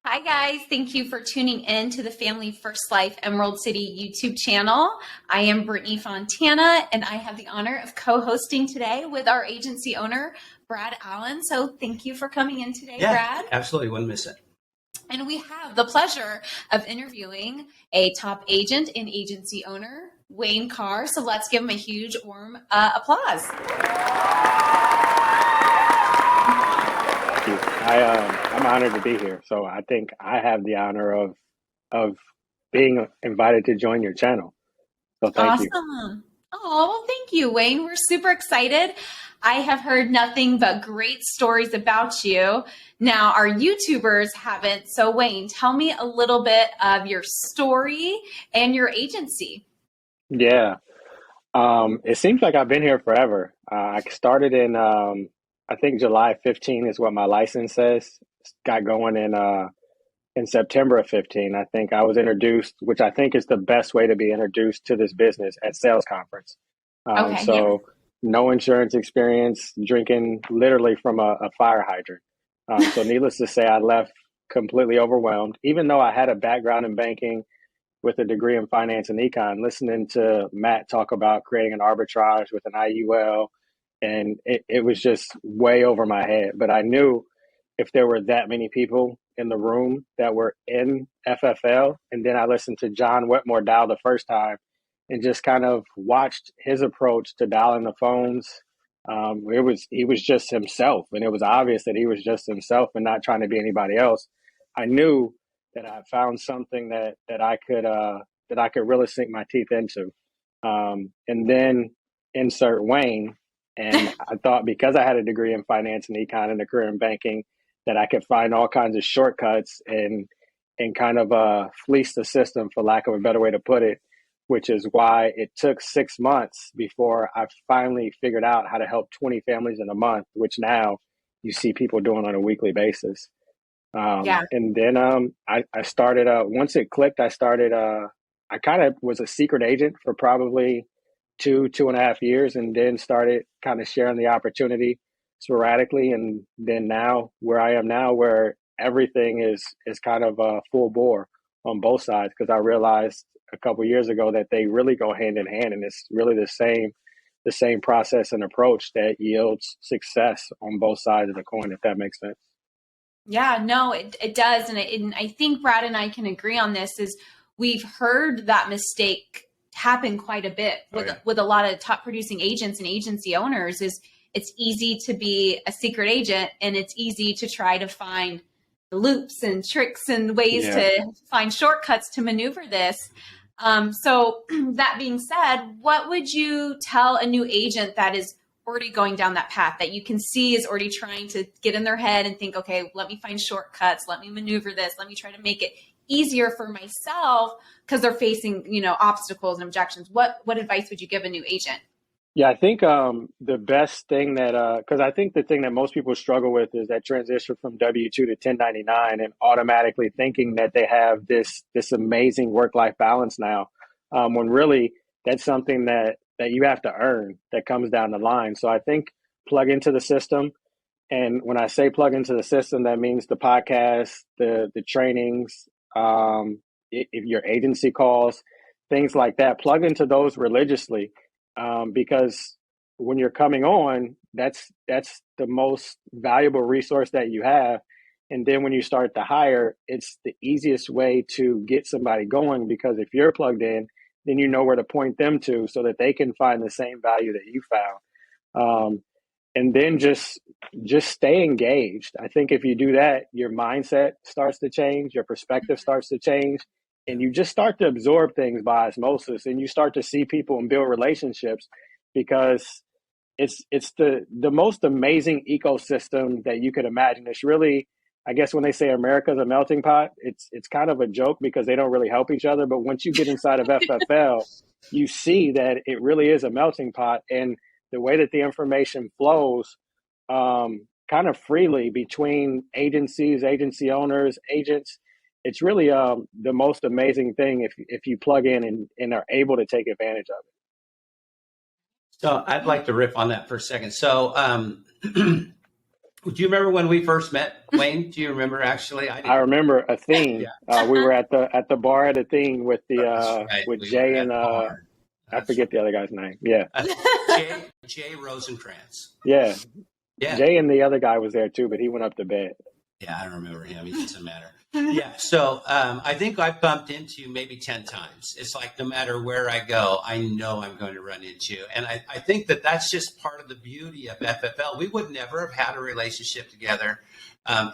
Hi guys, thank you for tuning in to the Family First Life Emerald City YouTube channel. I am Brittney Fontana and I have the honor of co-hosting today with our agency owner, Brad Allan. So thank you for coming in today, Brad. Absolutely, wouldn't miss it. And we have the pleasure of interviewing a top agent and agency owner, Wayne Carr. So let's give him a huge warm applause. I'm honored to be here. So I think I have the honor of being invited to join your channel. So thank you. Awesome. Oh, well, thank you, Wayne. We're super excited. I have heard nothing but great stories about you. Now, our YouTubers haven't. So, Wayne, tell me a little bit of your story and your agency. Yeah. It seems like I've been here forever. I started in, I think July 15 is what my license says. Got going in September of 15. I think I was introduced, which I think is the best way to be introduced to this business, at sales conference. No insurance experience, drinking literally from a fire hydrant. So needless to say, I left completely overwhelmed, even though I had a background in banking with a degree in finance and econ, listening to Matt talk about creating an arbitrage with an IUL. And it was just way over my head. But I knew if there were that many people in the room that were in FFL, and then I listened to John Wetmore dial the first time and just kind of watched his approach to dialing the phones. He was just himself, and it was obvious that he was just himself and not trying to be anybody else. I knew that I found something that I could really sink my teeth into. And then insert Wayne. And I thought, because I had a degree in finance and econ and a career in banking, that I could find all kinds of shortcuts and kind of fleece the system, for lack of a better way to put it, which is why it took 6 months before I finally figured out how to help 20 families in a month, which now you see people doing on a weekly basis. And then I started, once it clicked, I kind of was a secret agent for probably 2.5 years, and then started kind of sharing the opportunity sporadically. And then now where I am now, where everything is kind of full bore on both sides, because I realized a couple of years ago that they really go hand in hand, and it's really the same process and approach that yields success on both sides of the coin, if that makes sense. Yeah, no, it does. And I think Brad and I can agree on this, is we've heard that mistake happen quite a bit with a lot of top producing agents and agency owners. Is it's easy to be a secret agent, and it's easy to try to find the loops and tricks and ways to find shortcuts to maneuver this. So that being said, what would you tell a new agent that is already going down that path, that you can see is already trying to get in their head and think, okay, let me find shortcuts, let me maneuver this, let me try to make it easier for myself, because they're facing, obstacles and objections? What advice would you give a new agent? Yeah, I think the best thing because I think the thing that most people struggle with is that transition from W-2 to 1099, and automatically thinking that they have this amazing work-life balance now, when really that's something that you have to earn, that comes down the line. So I think plug into the system. And when I say plug into the system, that means the podcast, the trainings, if your agency calls, things like that, plug into those religiously. Because when you're coming on, that's the most valuable resource that you have. And then when you start to hire, it's the easiest way to get somebody going, because if you're plugged in, then you know where to point them to so that they can find the same value that you found. And then just stay engaged. I think if you do that, your mindset starts to change, your perspective starts to change, and you just start to absorb things by osmosis, and you start to see people and build relationships, because it's the most amazing ecosystem that you could imagine. It's really, I guess when they say America's a melting pot, it's kind of a joke because they don't really help each other. But once you get inside of FFL, you see that it really is a melting pot, and the way that the information flows kind of freely between agencies, agency owners, agents, it's really the most amazing thing if you plug in and are able to take advantage of it. So I'd like to riff on that for a second. So do you remember when we first met, Wayne? Do you remember actually? I remember a thing. Yeah. We were at the bar at a thing with Right. with We Jay were and I forget the other guy's name. Yeah. Jay Rosencrantz. Yeah. Yeah. Jay and the other guy was there too, but he went up to bed. Yeah, I don't remember him. It doesn't matter. Yeah. So I think I've bumped into you maybe 10 times. It's like no matter where I go, I know I'm going to run into you. And I think that's just part of the beauty of FFL. We would never have had a relationship together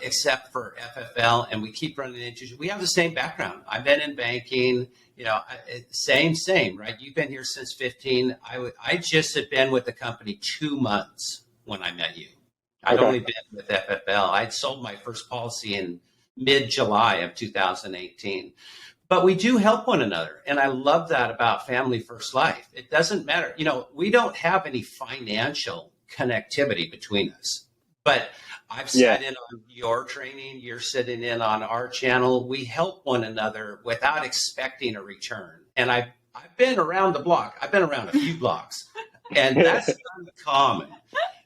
except for FFL. And we keep running into you. We have the same background. I've been in banking, same, right? You've been here since 15. I just had been with the company 2 months when I met you. I'd only been with FFL. I'd sold my first policy in mid-July of 2018. But we do help one another. And I love that about Family First Life. It doesn't matter. We don't have any financial connectivity between us. But I've sat in on your training. You're sitting in on our channel. We help one another without expecting a return. And I've been around the block. I've been around a few blocks. And that's uncommon.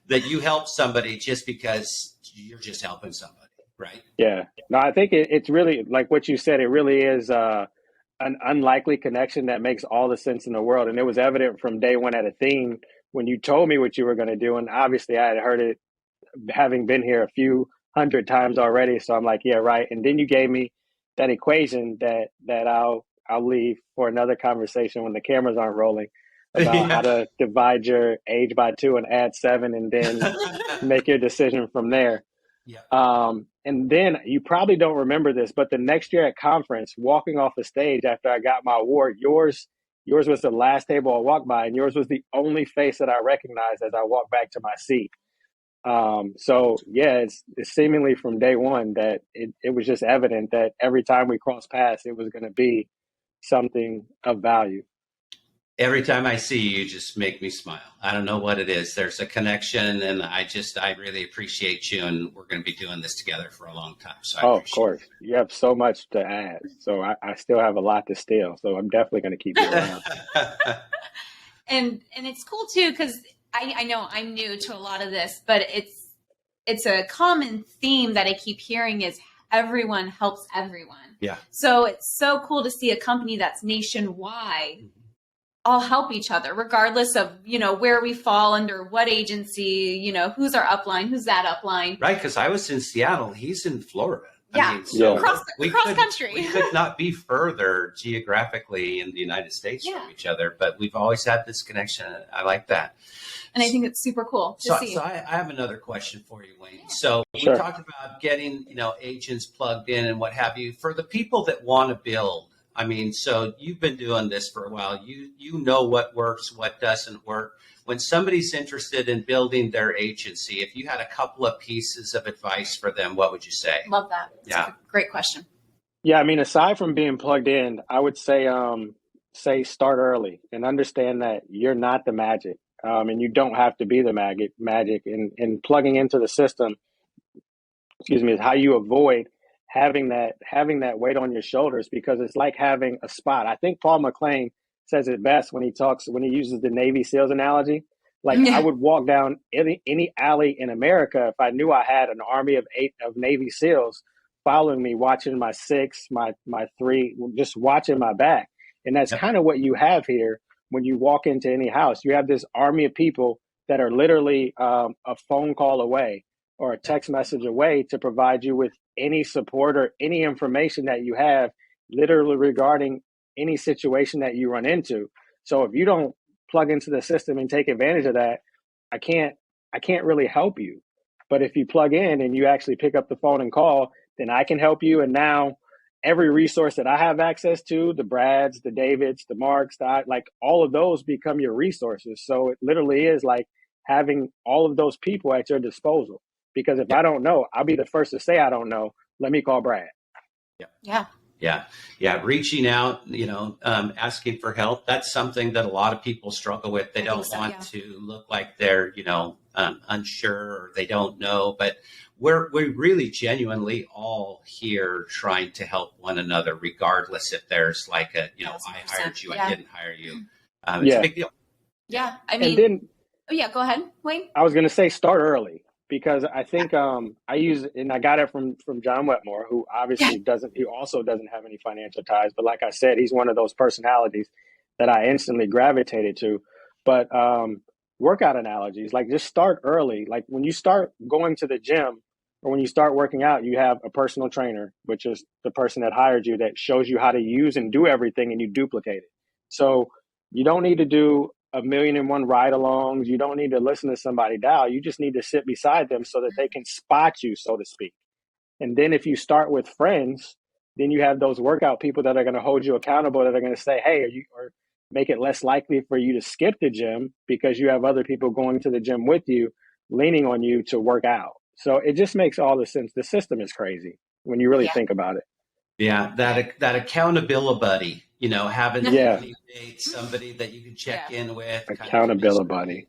That you help somebody just because you're just helping somebody, right? Yeah. No, I think it's really like what you said. It really is an unlikely connection that makes all the sense in the world. And it was evident from day one at a theme when you told me what you were going to do. And obviously I had heard it having been here a few hundred times already. So I'm like, yeah, right. And then you gave me that equation that I'll leave for another conversation when the cameras aren't rolling. About how to divide your age by 2 and add 7 and then make your decision from there. Yeah. And then you probably don't remember this, but the next year at conference, walking off the stage after I got my award, yours was the last table I walked by, and yours was the only face that I recognized as I walked back to my seat. So yeah, it's seemingly from day one that it was just evident that every time we crossed paths, it was going to be something of value. Every time I see you, you just make me smile. I don't know what it is. There's a connection, and I really appreciate you, and we're going to be doing this together for a long time. So of course. You have so much to add. So I still have a lot to steal. So I'm definitely going to keep you around. And it's cool too, because I know I'm new to a lot of this, but it's a common theme that I keep hearing is everyone helps everyone. Yeah. So it's so cool to see a company that's nationwide all help each other, regardless of, where we fall under what agency, who's our upline, who's that upline. Right, because I was in Seattle. He's in Florida. Yeah, across country. We could not be further geographically in the United States from each other, but we've always had this connection. I like that. And I think it's super cool to see. So I have another question for you, Wayne. So we talked about getting, agents plugged in and what have you. For the people that want to build, so you've been doing this for a while. You know what works, what doesn't work. When somebody's interested in building their agency, if you had a couple of pieces of advice for them, what would you say? Love that. That's a great question. Yeah, aside from being plugged in, I would say start early and understand that you're not the magic, and you don't have to be the magic. And plugging into the system, is how you avoid having that weight on your shoulders, because it's like having a spot. I think Paul McLean says it best when he uses the Navy SEALs analogy. Like I would walk down any alley in America if I knew I had an army of 8 of Navy SEALs following me, watching my 6, my 3, just watching my back. And that's kind of what you have here when you walk into any house. You have this army of people that are literally a phone call away or a text message away to provide you with any support or any information that you have literally regarding any situation that you run into. So if you don't plug into the system and take advantage of that, I can't really help you. But if you plug in and you actually pick up the phone and call, then I can help you. And now every resource that I have access to, the Brads, the Davids, the Marks, like all of those become your resources. So it literally is like having all of those people at your disposal. Because if I don't know, I'll be the first to say I don't know. Let me call Brad. Yeah. Reaching out, asking for help. That's something that a lot of people struggle with. They don't want to look like they're, unsure or they don't know. But we're really genuinely all here trying to help one another, regardless if there's like I hired you, I didn't hire you. It's a big deal. Yeah. Oh yeah, go ahead, Wayne. I was going to say start early because I think I use and I got it from John Wetmore, who obviously he also doesn't have any financial ties, but like I said, he's one of those personalities that I instantly gravitated to. But workout analogies, like just start early. Like when you start going to the gym or when you start working out, you have a personal trainer, which is the person that hired you that shows you how to use and do everything, and you duplicate it. So you don't need to do a million and one ride-alongs. You don't need to listen to somebody dial. You just need to sit beside them so that they can spot you, so to speak. And then if you start with friends, then you have those workout people that are going to hold you accountable, that are going to say, hey, or make it less likely for you to skip the gym because you have other people going to the gym with you, leaning on you to work out. So it just makes all the sense. The system is crazy when you really think about it. Yeah, that accountability buddy, having somebody that you can check in with. Accountability buddy.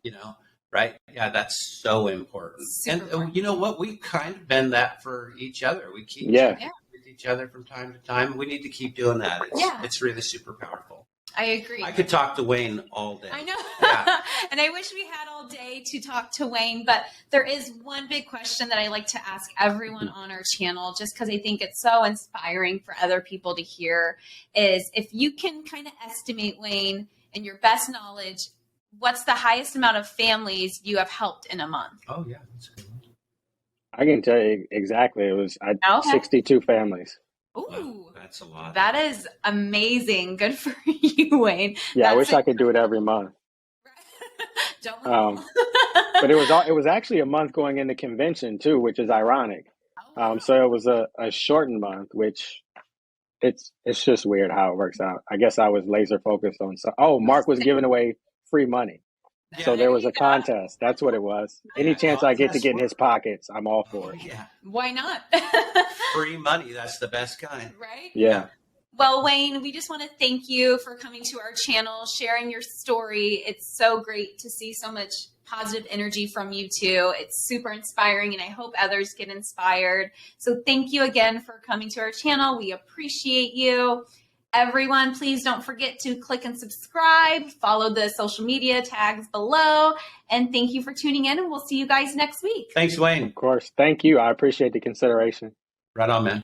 Right? Yeah, that's so important. And you know what? We've kind of been that for each other. We keep checking with each other from time to time. We need to keep doing that. It's really super powerful. I agree. I could talk to Wayne all day. I know. Yeah. And I wish we had all day to talk to Wayne, but there is one big question that I like to ask everyone on our channel, just because I think it's so inspiring for other people to hear, is if you can kind of estimate, Wayne, in your best knowledge, what's the highest amount of families you have helped in a month? Oh, yeah. That's a good one. I can tell you exactly. It was 62 families. Ooh, wow, that's a lot. That is amazing. Good for you, Wayne. Yeah, I wish I could do it every month. Don't but it was actually a month going into convention too, which is ironic. So it was a shortened month, which it's just weird how it works out. I guess I was laser focused on. Mark was giving away free money. Yeah, so there was a contest. That's what it was. Any chance I get to get in his pockets, I'm all for it. Yeah. Why not? Free money. That's the best kind. Right? Yeah. Well, Wayne, we just want to thank you for coming to our channel, sharing your story. It's so great to see so much positive energy from you too. It's super inspiring, and I hope others get inspired. So thank you again for coming to our channel. We appreciate you. Everyone, please don't forget to click and subscribe, follow the social media tags below, and thank you for tuning in, and we'll see you guys next week. Thanks, Wayne. Of course. Thank you. I appreciate the consideration. Right on, man.